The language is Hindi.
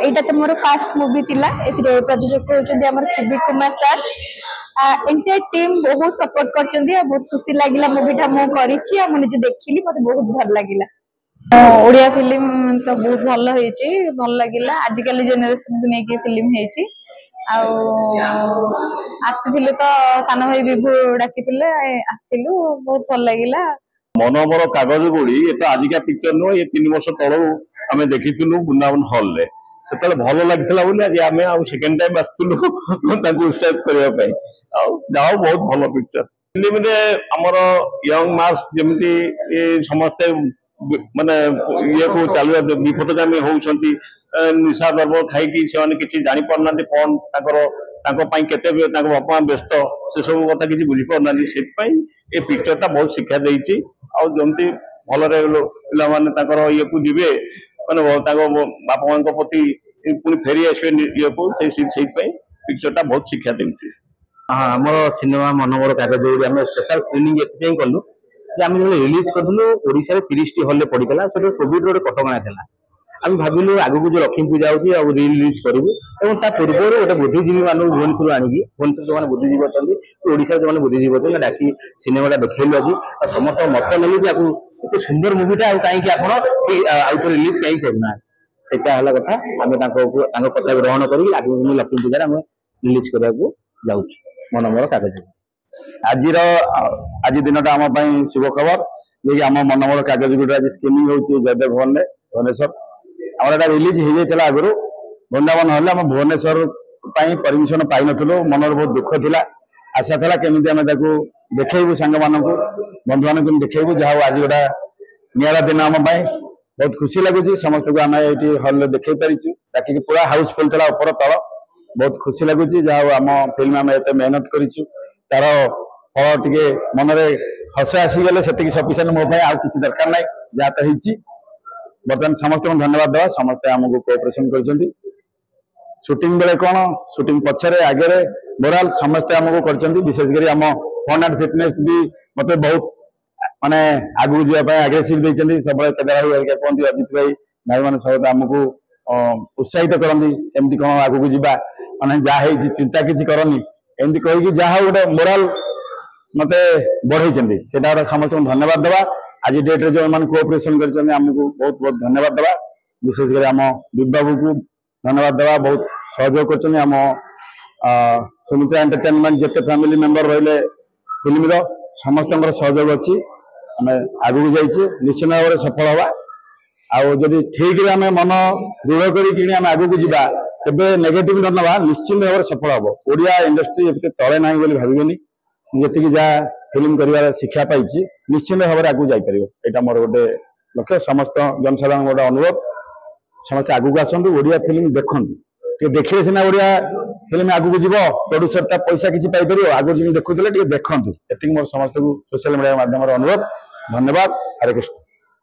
एटा तो मोर फास्ट मूवी थिला एथिरे प्रयोजक होचंदी हमर Siddique Kumar sir entire team बहुत सपोर्ट करचंदी बहुत खुशी लागिला मूवीटा मु करिछि आ मु निजे देखिली मते बहुत भल लागिला। ओडिया फिल्म तो बहुत भल होईछि भल लागिला आजिकल जेनरेशन को नेकी फिल्म हेछि आ आसीथिले तो सान भाई विभू डाकिथिले आसीथिलु बहुत भल लागिला। मनोबर कागज गोड़ी ये तो आजिका पिक्चर नुह ये 3 वर्ष तलू आम देखी वृंदावन हल से भल लगी आज आम सेकेंड टाइम आसलु उत्साहित करने जाओ बहुत भल पिक्चर फिल्म आमर यंग मास जमी समस्ते माने ये को चलुआ विपदगामी होती निशा द्रव्य खाई किसी जापारना कौन केते बापा व्यस्त से सब कथा किसी बुझीपारना से ये पिक्चरटा बहुत शिक्षा देती आमती भलरे पाने ये को जीवे माने बापा माँ प्रति पुणी फेरी आसवे ये को पिक्चरटा बहुत शिक्षा देती। हाँ आम सिनेमा मनोबर कागज आम स्पेशल स्क्रीनिंग ये कलु आम जो रिलीज करूँ ओडिशा 30 टी हल पड़ा से कोविड गोटे कटका था आम भाविलु आगु जो लक्ष्मी पूजा हो रिलीज करूँ और पूर्व गोटे बुद्धिजीवी मान भुवनेश्वर आनिकी भुवनेश्वर जो बुद्धिजीवी अच्छा ओडिशा जो बुद्धिजीवी अच्छा डाकी सिनेमाटा देखलु आज समस्त मत लगे एत सुंदर मूवीटा कहीं आप रिलीज कहीं करना से कथा आम कथा ग्रहण कर लक्ष्मी पूजा रिलीज करने जाऊँ मनोबर कागज आज दिनटा आम शुभ खबर जे आम मनोबर कागज गुट आज स्क्रीनिंग होची जयदेव भवन में भुवनेश्वर आम रिलीज हो जाता आगु वृंदावन हल आम भुवनेश्वर परमिशन पाई नु मन बहुत दुख था आशा था केमी आम देखू सांग मान बंधु मान देखू जहाँ आज गोटा निरा दिन आम बहुत खुशी लगुच समस्त को आम ये हल देखे पारिचु ताकि पूरा हाउसफुल था ऊपर तल बहुत खुशी लगुच जहाँ आम फिल्म आम एत मेहनत करूँ तार फल टे मनरे हस आसीगले से सफिसीयंट मो आउ किसी दरकार ना जहाँ तो होती बर्तमान समस्त धन्यवाद देवा समस्ते आमको कोऑपरेशन कर शूटिंग बेले कौन शूटिंग पछरे आगे मोराल समस्ते आमको कर विशेषकर आम फन एंड फिटनेस भी मत बहुत माने आगू जावाई आग्रेसिव देते सब केदार भाई कहते अजित भाई भाई मैंने सब आमको उत्साहित करती एमती कौन आगू जावा माने जहाँ चिंता किसी करनी एमती कहीकि जहाँ गोटे मोराल मत बढ़े से समस्त धन्यवाद देवा आज डेट्रे जो मैंने कोऑपरेशन करमको बहुत बहुत धन्यवाद देवा विशेषकर आम बाबू को धन्यवाद देवा बहुत सहयोग कर सुमित्रा एंटरटेनमेंट जिते फैमिली मेंबर रही फिल्म समस्त सहयोग अच्छी आम आगू जाइए निश्चित भाव में सफल हवा आदि ठीक आम मन दृढ़ कर आगू जा तेरे नेगेटिव न ना निश्चित भाव में सफल हम ओडिया इंडस्ट्री ये तले ना भावेनि जी जहाँ फिल्म कर शिक्षा पाई निश्चित भाव में आगू जापर यहाँ मोर गोटे लक्ष्य समस्त जनसाधारण गोटे अनुरोध समस्त आगू आसतु ओडिया फिल्म देखते देखिए सीना ओडिया फिल्म आगू जीव प्रोड्यूसर पैसा किसी पाइपर आगू जी देखुले देखते ये मोर समस्त को सोशल मीडिया माध्यम अनुरोध धन्यवाद हरे कृष्ण।